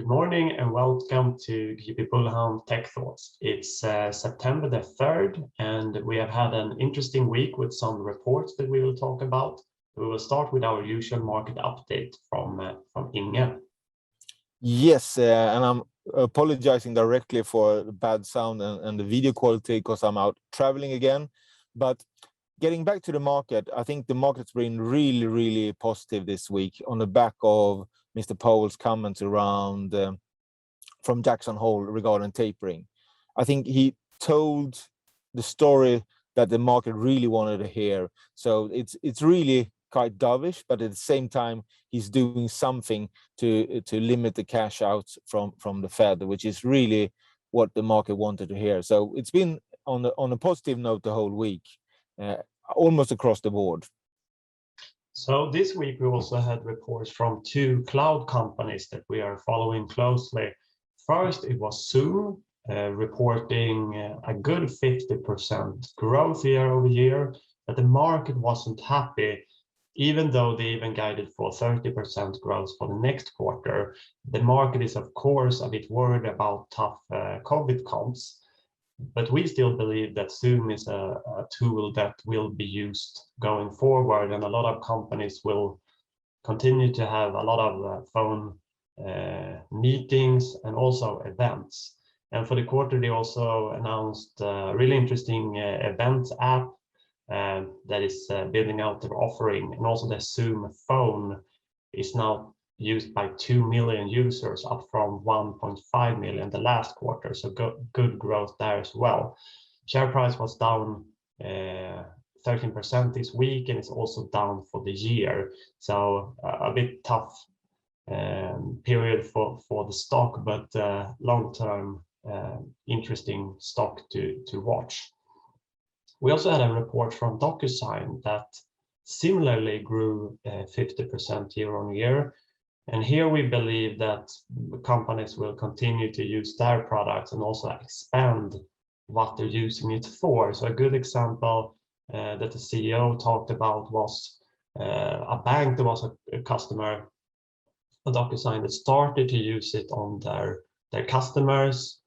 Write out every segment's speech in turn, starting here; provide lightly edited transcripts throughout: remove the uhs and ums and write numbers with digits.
Good morning and welcome to GB Bullhound Tech Thoughts. It's September the 3rd and we have had an interesting week with some reports that we will talk about. We will start with our usual market update from Inge. Yes, and I'm apologizing directly for the bad sound and the video quality because I'm out traveling again. But getting back to the market, I think the market's been really positive this week on the back of Mr. Powell's comments around from Jackson Hole regarding tapering. I think he told the story that the market really wanted to hear. So it's really quite dovish, but at the same time, he's doing something to limit the cash outs from the Fed, which is really what the market wanted to hear. So it's been on a positive note the whole week, almost across the board. So this week we also had reports from two cloud companies that we are following closely. First, it was Zoom reporting a good 50% growth year over year, but the market wasn't happy. Even though they even guided for 30% growth for the next quarter, the market is of course a bit worried about tough COVID comps. But we still believe that Zoom is a tool that will be used going forward, and a lot of companies will continue to have a lot of phone meetings and also events. And for the quarter, they also announced a really interesting events app that is building out their offering, and also the Zoom phone is now used by 2 million users, up from 1.5 million the last quarter. So good growth there as well. Share price was down 13% this week, and it's also down for the year. So a bit tough period for the stock, but long-term interesting stock to watch. We also had a report from DocuSign that similarly grew 50% year on year. And here we believe that companies will continue to use their products and also expand what they're using it for. So a good example that the CEO talked about was a bank that was a customer of DocuSign that started to use it on their customers,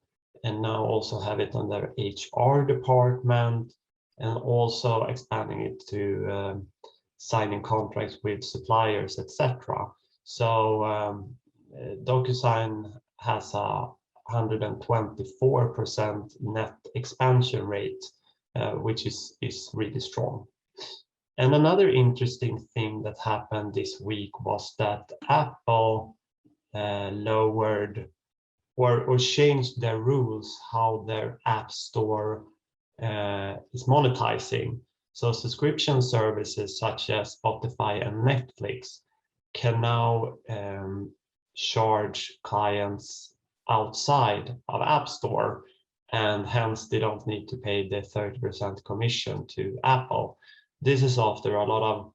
and now also have it on their HR department, and also expanding it to signing contracts with suppliers, etc. So DocuSign has a 124% net expansion rate, which is really strong. And another interesting thing that happened this week was that Apple lowered or changed their rules how their app store is monetizing. So subscription services such as Spotify and Netflix can now charge clients outside of App Store, and hence they don't need to pay the 30% commission to Apple. This is after a lot of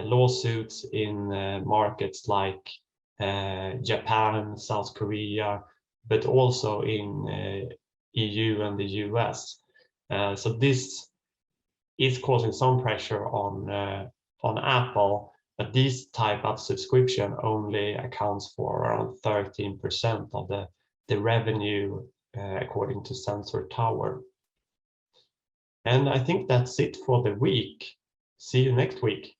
lawsuits in markets like Japan, South Korea, but also in EU and the US. So this is causing some pressure on Apple, but this type of subscription only accounts for around 13% of the revenue, according to Sensor Tower. And I think that's it for the week. See you next week.